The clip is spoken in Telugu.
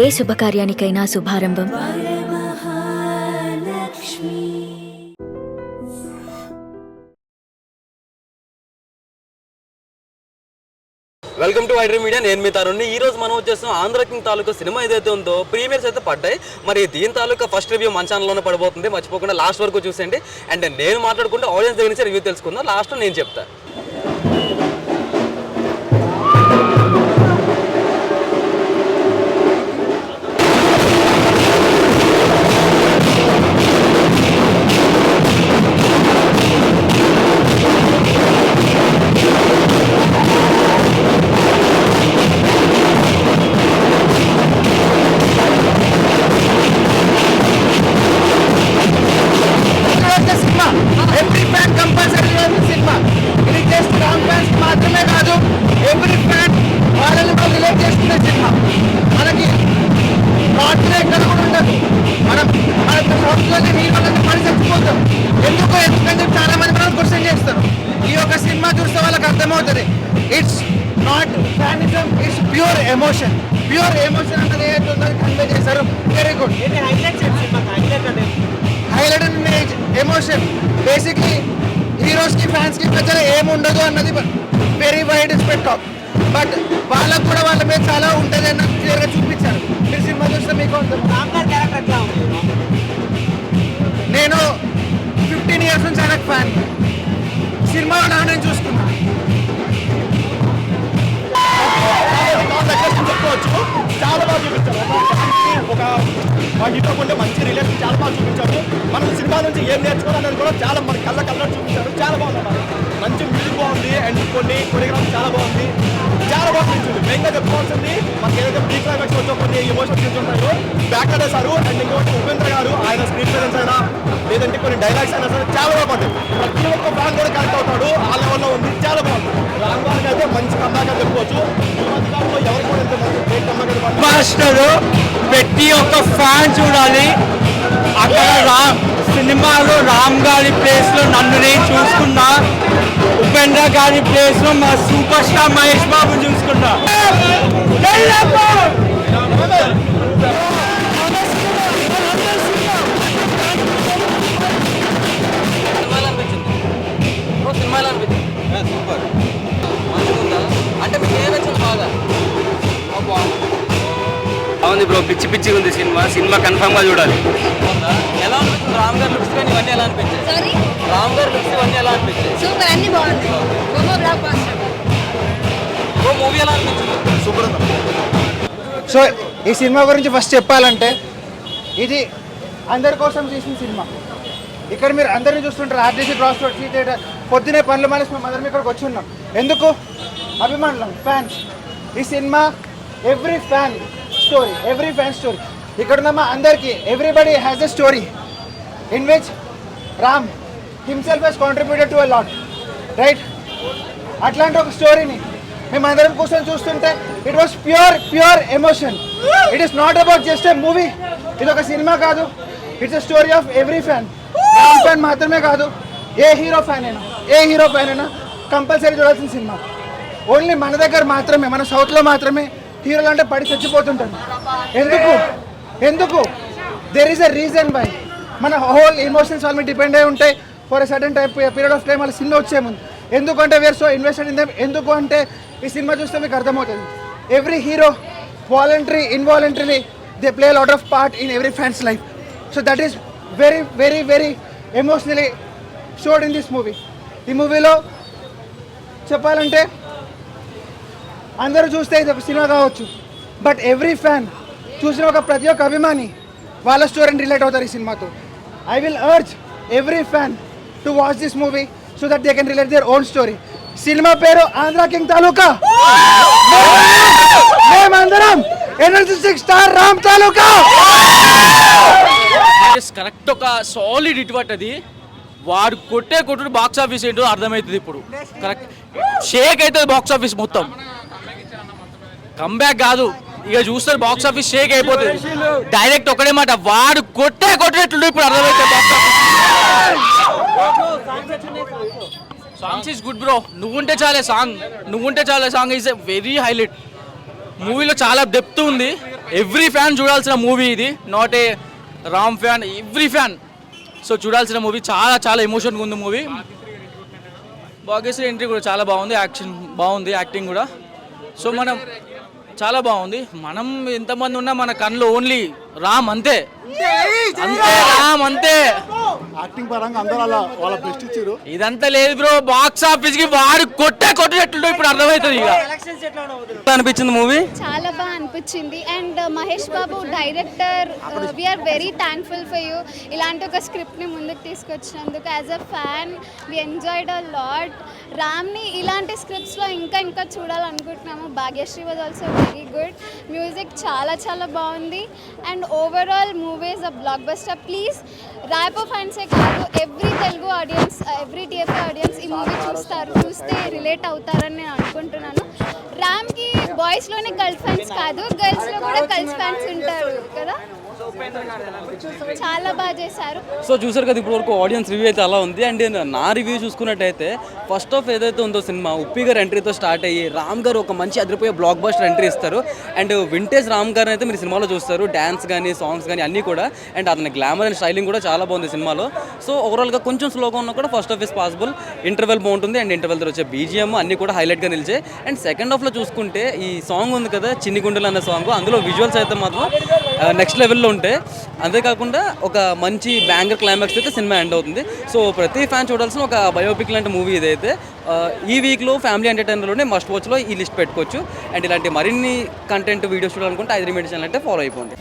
ఏ శుభకార్యానికైనా శుభారంభం వెల్కమ్ టు వైడ్రీ మీడియా. నేను మీ తరుణ్ని. ఈ రోజు మనం వచ్చేస్తాం ఆంధ్ర కింగ్ తాలూకా సినిమా ఏదైతే ఉందో ప్రీమియర్స్ అయితే పడ్డాయి. మరి దీని తాలూకా ఫస్ట్ రివ్యూ మన ఛానల్లోనే పడిపోతుంది, మర్చిపోకుండా లాస్ట్ వరకు చూసేయండి. అండ్ నేను మాట్లాడుకుంటే ఆడియన్స్ దగ్గర నుంచి రివ్యూ తెలుసుకుందాం. లాస్ట్లో నేను చెప్తాను. ఎందుకంటే చాలా మంది మనం క్వశ్చన్ చేస్తారు. ఈ యొక్క సినిమా చూస్తే వాళ్ళకి అర్థమవుతుంది. It's not fanism, it's pure emotion. Pure emotion అనేది ఏదైతే కన్వే చేశారు. Very good. Highlight emotion. Basically heroes కి ఫ్యాన్స్ కి మధ్యలో ఏముండదు అన్నది వెరీ వైడ్ స్పెక్ట్రమ్. బట్ వాళ్ళకు కూడా వాళ్ళ మీద చాలా ఉంటుంది అన్నది క్లియర్ గా చూపించారు. మీరు సినిమా చూస్తే మీకు నేను 15 years నుంచి ఆయన ఫ్యాన్. సినిమా నేను చూసుకున్నా. చెప్పుకోవచ్చు, చాలా బాగా చూపించారు. ఒక హీరో ఉండే మంచి రిలేషన్ చాలా బాగా చూపించారు. మనం సినిమా నుంచి ఏం నేర్చుకోవాలనేది కూడా చాలా మన కళ్ళ చూపించారు. చాలా బాగుంది. మంచి మ్యూజిక్ బాగుంది అండ్ కొరియోగ్రాఫీ చాలా బాగుంది. చాలా బాగా చూపించింది. మెయిన్గా చెప్పుకోవాల్సింది మనకి ఏదైతే ప్రీ క్లైమాక్స్ వచ్చో కొన్ని ఎమోషన్స్ చూపించారు. బ్యాక్ చేశారు. అండ్ ఇంకోటి ఉపేంద్ర గారు ఆయన స్క్రీన్ ప్రెజెన్స్ అయినా లేదంటే కొన్ని డైలాగ్స్ అయినా సరే చాలా బాగుంది. ప్రతి ఒక్క ఫ్యాన్ కూడా కనెక్ట్ అవుతాడు. ఆ లెవెల్లో ఉంది. చాలా బాగుంది. రామ్ గారికి అయితే మంచి కంబ్యాక్ అని చెప్పుకోవచ్చు. ఎవరు కూడా ఎంత మంచి గ్రేట్ కంబ్యాక్. మాస్టర్ ప్రతి ఒక్క ఫ్యాన్ చూడాలి. అక్కడ సినిమాలో రామ్ గారి ప్లేస్ లో నన్ను నేను చూసుకున్నా. ఉపేంద్ర గారి ప్లేస్ లో మా సూపర్ స్టార్ మహేష్ బాబు చూసుకున్నా. సూపర్ మంచిగా ఉందా? అంటే మీకు ఏం నచ్చింది బాగా? అవును బ్రో, పిచ్చి పిచ్చి ఉంది సినిమా కన్ఫర్మ్ గా చూడాలి. ఎలా అనిపించింది? రామ్ గారి లుక్స్ కానీ ఇవన్నీ ఎలా అనిపించాయి? రామ్ గారి లుక్స్ ఇవన్నీ ఎలా అనిపించాయి? సూపర్, అన్ని బాగుంది. మూవీ ఎలా అనిపించింది? సూపర్. సో ఈ సినిమా గురించి ఫస్ట్ చెప్పాలంటే ఇది అందరి కోసం చేసిన సినిమా. ఇక్కడ మీరు అందరినీ చూస్తుంటారు. ఆర్టీసీ క్రాస్ రోడ్ థియేటర్ పొద్దునే పనులు మానేసి మేము అందరం ఇక్కడికి వచ్చి ఉన్నాం. ఎందుకు? అభిమానులం, ఫ్యాన్స్. ఈ సినిమా ఎవ్రీ ఫ్యాన్ స్టోరీ. ఇక్కడ ఉన్న మా అందరికీ everybody has a story in which Ram himself has contributed to a lot, right? అట్లాంటి ఒక స్టోరీని మేము అందరం కూర్చొని చూస్తుంటే it was pure emotion. It is not about just a movie. ఇది ఒక సినిమా కాదు. It's a story of every fan. Ram fan మాత్రమే కాదు, ఏ హీరో ఫ్యాన్ అయినా కంపల్సరీ చూడాల్సిన సినిమా. ఓన్లీ మన దగ్గర మాత్రమే, మన సౌత్లో మాత్రమే హీరోలు అంటే పడి చచ్చిపోతుంటారు. ఎందుకు? There is a reason why. మన హోల్ ఎమోషన్స్ వాళ్ళ మీద డిపెండ్ అయి ఉంటాయి for a sudden period of time. వాళ్ళ సినిమా వచ్చే ముందు ఎందుకంటే we are so invested in them. ఎందుకు అంటే ఈ సినిమా చూస్తే మీకు అర్థమవుతుంది. Every hero voluntary involuntarily they play lot of part in every fans life. So that is very very very emotionally showed in this movie. ఈ మూవీలో చెప్పాలంటే అందరూ చూస్తే ఇది ఒక సినిమా కావచ్చు, బట్ ఎవ్రీ ఫ్యాన్ చూసిన ప్రతి ఒక్క అభిమాని వాళ్ళ స్టోరీని రిలేట్ అవుతారు ఈ సినిమాతో. I will urge every fan to watch this movie so that they can relate their own story. Cinema పేరు ఆంధ్ర కింగ్ తాలూకా. మేమందరం ఎనర్జెటిక్ స్టార్ రామ్ తాలూకా. కరెక్ట్ ఒక సాలిడ్ హిట్ పట్టది. వాడు కొట్టుడు బాక్స్ ఆఫీస్ ఏంటో అర్థమవుతుంది ఇప్పుడు. కరెక్ట్ షేక్ అవుతుంది బాక్స్ ఆఫీస్ మొత్తం. కంబ్యాక్ కాదు, ఇక చూస్తారు బాక్స్ ఆఫీస్ షేక్ అయిపోతుంది. డైరెక్ట్ ఒకటే మాట, వాడు కొట్టేట్లు ఇప్పుడు అర్థమవుతుంది box office. Songs is good bro. నువ్వుంటే చాలే song is a very highlight. మూవీలో చాలా డెప్త్ ఉంది. ఎవ్రీ ఫ్యాన్ చూడాల్సిన మూవీ ఇది, not a Ram fan, every fan. So చూడాల్సిన మూవీ, చాలా చాలా ఎమోషన్గా ఉంది మూవీ. భాగ్యశ్రీ ఎంట్రీ కూడా చాలా బాగుంది, యాక్షన్ బాగుంది, యాక్టింగ్ కూడా. సో మనం చాలా బాగుంది. మనం ఎంతమంది ఉన్నా మన కళ్ళు ఓన్లీ రామ్, అంతే అంతే రామ్ అంతే. యాక్టింగ్ పరంగా అందరూ అలా వాళ్ళ బెస్ట్ ఇచ్చారు. ఇదంతా లేదు బ్రో, బాక్స్ ఆఫీస్ కి వాడు కొట్టేటట్టు ఇప్పుడు అర్థమవుతుంది. ఇక అనిపించింది మూవీ? చాలా బాగా అనిపించింది. And Mahesh Babu director, we are very thankful for you. ఇలాంటి ఒక స్క్రిప్ట్ని ముందుకు తీసుకొచ్చినందుకు. As a fan we enjoyed a lot. రామ్ని ఇలాంటి స్క్రిప్ట్స్లో ఇంకా చూడాలనుకుంటున్నాము. Bhagyashree was also very good. Music చాలా చాలా బాగుంది. And overall movie is a blockbuster. Please Rapo ఫ్యాన్సే కాదు, every Telugu audience, every TFI audience ఈ మూవీ చూస్తే రిలేట్ అవుతారని నేను అనుకుంటున్నాను. రామ్కి బాయ్స్లోనే గర్ల్ ఫ్యాన్స్ కాదు, గర్ల్స్లో కూడా గర్ల్స్ ఫ్యాన్స్ ఉంటారు కదా. చాలా బాగా చేశారు. సో చూసారు కదా ఇప్పుడు వరకు ఆడియన్స్ రివ్యూ అయితే అలా ఉంది. అండ్ నా రివ్యూ చూసుకున్నట్టయితే ఫస్ట్ ఆఫ్ ఏదైతే ఉందో సినిమా ఉప్పి గారు ఎంట్రీతో స్టార్ట్ అయ్యి రామ్ గారు ఒక మంచి అదిరిపోయే బ్లాక్ బస్టర్ ఎంట్రీ ఇస్తారు. అండ్ వింటేజ్ రామ్ గారు అయితే మీరు సినిమాలో చూస్తారు, డ్యాన్స్ కానీ సాంగ్స్ కానీ అన్నీ కూడా. అండ్ అతని గ్లామర్ అండ్ స్టైలింగ్ కూడా చాలా బాగుంది సినిమాలో. సో ఓవరాల్గా కొంచెం స్లోగా ఉన్నా కూడా first half is possible. Interval బాగుంటుంది. అండ్ ఇంటర్వెల్ వచ్చే బీజిఎం అన్నీ కూడా హైలైట్గా నిలిచాయి. అండ్ సెకండ్ హాఫ్లో చూసుకుంటే ఈ సాంగ్ ఉంది కదా చిన్ని గుండెలు అన్న సాంగ్, అందులో విజువల్స్ అయితే మాత్రం నెక్స్ట్ లెవెల్లో ఉంటాయి. అంతేకాకుండా ఒక మంచి బ్యాంగర్ క్లైమాక్స్ అయితే సినిమా ఎండ్ అవుతుంది. సో ప్రతి ఫ్యాన్ చూడాల్సిన ఒక బయోపిక్ లాంటి మూవీ ఇదైతే. ఈ వీక్లో ఫ్యామిలీ ఎంటర్టైనర్లోనే మస్ట్ వాచ్లో ఈ లిస్ట్ పెట్టుకోవచ్చు. అండ్ ఇలాంటి మరిన్ని కంటెంట్ వీడియోస్ చూడాలనుకుంటే ఐ డ్రీమ్ మీడియా ఛానల్ అంటే ఫాలో అయిపోండి.